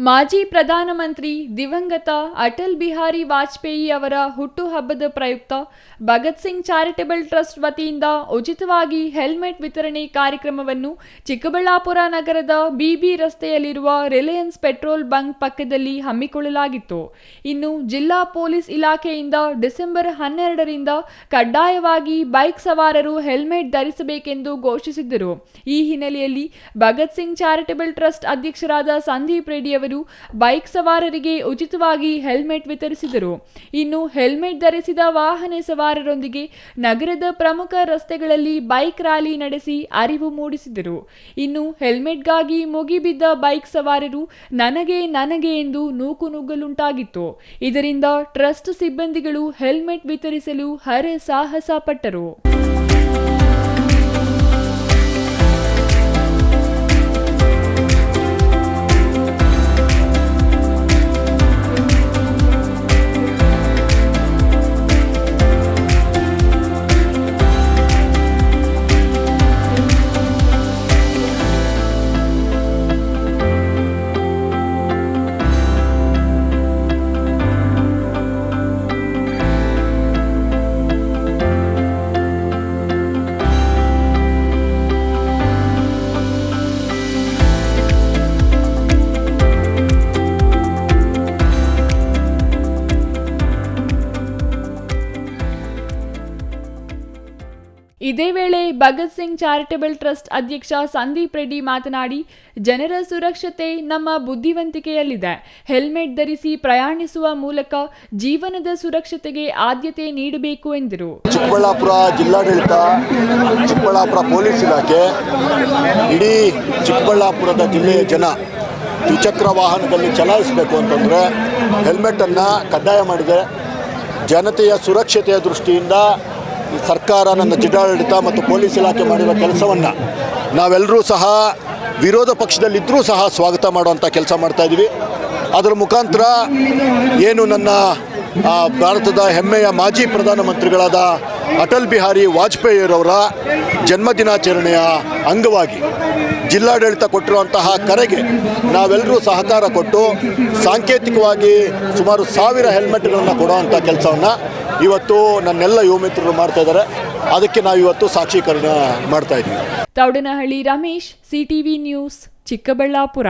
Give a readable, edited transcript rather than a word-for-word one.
ಮಾಜಿ ಪ್ರಧಾನಮಂತ್ರಿ ದಿವಂಗತ ಅಟಲ್ ಬಿಹಾರಿ ವಾಜಪೇಯಿ ಅವರ ಹುಟ್ಟುಹಬ್ಬದ ಪ್ರಯುಕ್ತ ಭಗತ್ ಸಿಂಗ್ ಚಾರಿಟಬಲ್ ಟ್ರಸ್ಟ್ ವತಿಯಿಂದ ಉಚಿತವಾಗಿ ಹೆಲ್ಮೆಟ್ ವಿತರಣೆ ಕಾರ್ಯಕ್ರಮವನ್ನು ಚಿಕ್ಕಬಳ್ಳಾಪುರ ನಗರದ ಬಿಬಿ ರಸ್ತೆಯಲ್ಲಿರುವ ರಿಲಯನ್ಸ್ ಪೆಟ್ರೋಲ್ ಬಂಕ್ ಪಕ್ಕದಲ್ಲಿ ಹಮ್ಮಿಕೊಳ್ಳಲಾಗಿತ್ತು. ಇನ್ನು ಜಿಲ್ಲಾ ಪೊಲೀಸ್ ಇಲಾಖೆಯಿಂದ ಡಿಸೆಂಬರ್ 12ರಿಂದ ಕಡ್ಡಾಯವಾಗಿ ಬೈಕ್ ಸವಾರರು ಹೆಲ್ಮೆಟ್ ಧರಿಸಬೇಕೆಂದು ಘೋಷಿಸಿದ್ದರು. ಈ ಹಿನ್ನೆಲೆಯಲ್ಲಿ ಭಗತ್ ಸಿಂಗ್ ಚಾರಿಟಬಲ್ ಟ್ರಸ್ಟ್ ಅಧ್ಯಕ್ಷರಾದ ಸಂದೀಪ್ ರೆಡ್ಡಿ ಅವರು ಬೈಕ್ ಸವಾರರಿಗೆ ಉಚಿತವಾಗಿ ಹೆಲ್ಮೆಟ್ ವಿತರಿಸಿದರು. ಇನ್ನು ಹೆಲ್ಮೆಟ್ ಧರಿಸಿದ ವಾಹನ ಸವಾರರೊಂದಿಗೆ ನಗರದ ಪ್ರಮುಖ ರಸ್ತೆಗಳಲ್ಲಿ ಬೈಕ್ ರ್ಯಾಲಿ ನಡೆಸಿ ಅರಿವು ಮೂಡಿಸಿದರು. ಇನ್ನು ಹೆಲ್ಮೆಟ್ಗಾಗಿ ಮುಗಿಬಿದ್ದ ಬೈಕ್ ಸವಾರರು ನನಗೆ ಎಂದು ನೂಕು ನುಗ್ಗಲುಂಟಾಗಿತ್ತು. ಇದರಿಂದ ಟ್ರಸ್ಟ್ ಸಿಬ್ಬಂದಿಗಳು ಹೆಲ್ಮೆಟ್ ವಿತರಿಸಲು ಹರಸಾಹಸ ಪಟ್ಟರು. ಇದೇ ವೇಳೆ ಭಗತ್ ಸಿಂಗ್ ಚಾರಿಟಬಲ್ ಟ್ರಸ್ಟ್ ಅಧ್ಯಕ್ಷ ಸಂದೀಪ್ ರೆಡ್ಡಿ ಮಾತನಾಡಿ, ಜನರ ಸುರಕ್ಷತೆ ನಮ್ಮ ಬುದ್ಧಿವಂತಿಕೆಯಲ್ಲಿದೆ. ಹೆಲ್ಮೆಟ್ ಧರಿಸಿ ಪ್ರಯಾಣಿಸುವ ಮೂಲಕ ಜೀವನದ ಸುರಕ್ಷತೆಗೆ ಆದ್ಯತೆ ನೀಡಬೇಕು ಎಂದರು. ಚಿಕ್ಕಬಳ್ಳಾಪುರ ಜಿಲ್ಲಾಡಳಿತ, ಚಿಕ್ಕಬಳ್ಳಾಪುರ ಪೊಲೀಸ್ ಇಲಾಖೆ, ಇಡೀ ಚಿಕ್ಕಬಳ್ಳಾಪುರದ ಜಿಲ್ಲೆಯ ಜನ ದ್ವಿಚಕ್ರ ವಾಹನದಲ್ಲಿ ಚಲಾಯಿಸಬೇಕು ಅಂತಂದರೆ ಹೆಲ್ಮೆಟನ್ನು ಕಡ್ಡಾಯ ಮಾಡಿದೆ. ಜನತೆಯ ಸುರಕ್ಷತೆಯ ದೃಷ್ಟಿಯಿಂದ ಸರ್ಕಾರ, ನನ್ನ ಜಿಲ್ಲಾಡಳಿತ ಮತ್ತು ಪೊಲೀಸ್ ಇಲಾಖೆ ಮಾಡಿರೋ ಕೆಲಸವನ್ನು ನಾವೆಲ್ಲರೂ ಸಹ ವಿರೋಧ ಪಕ್ಷದಲ್ಲಿದ್ದರೂ ಸಹ ಸ್ವಾಗತ ಮಾಡುವಂಥ ಕೆಲಸ ಮಾಡ್ತಾಯಿದ್ದೀವಿ. ಅದರ ಮುಖಾಂತರ ಏನು ನನ್ನ ಭಾರತದ ಹೆಮ್ಮೆಯ ಮಾಜಿ ಪ್ರಧಾನಮಂತ್ರಿಗಳಾದ ಅಟಲ್ ಬಿಹಾರಿ ವಾಜಪೇಯಿಯವರ ಜನ್ಮದಿನಾಚರಣೆಯ ಅಂಗವಾಗಿ ಜಿಲ್ಲಾಡಳಿತ ಕೊಟ್ಟಿರುವಂತಹ ಕರೆಗೆ ನಾವೆಲ್ಲರೂ ಸಹಕಾರ ಕೊಟ್ಟು ಸಾಂಕೇತಿಕವಾಗಿ ಸುಮಾರು 1000 ಹೆಲ್ಮೆಟ್ಗಳನ್ನು ಕೊಡುವಂಥ ಕೆಲಸವನ್ನು ಇವತ್ತು ನನ್ನೆಲ್ಲ ಯುವ ಮಿತ್ರರು ಮಾಡ್ತಾ ಇದ್ದಾರೆ. ಅದಕ್ಕೆ ನಾವು ಇವತ್ತು ಸಾಕ್ಷೀಕರಣ ಮಾಡ್ತಾ ಇದ್ದೀವಿ. Thoudanahalli Ramesh, CTV news, Chikkaballapur.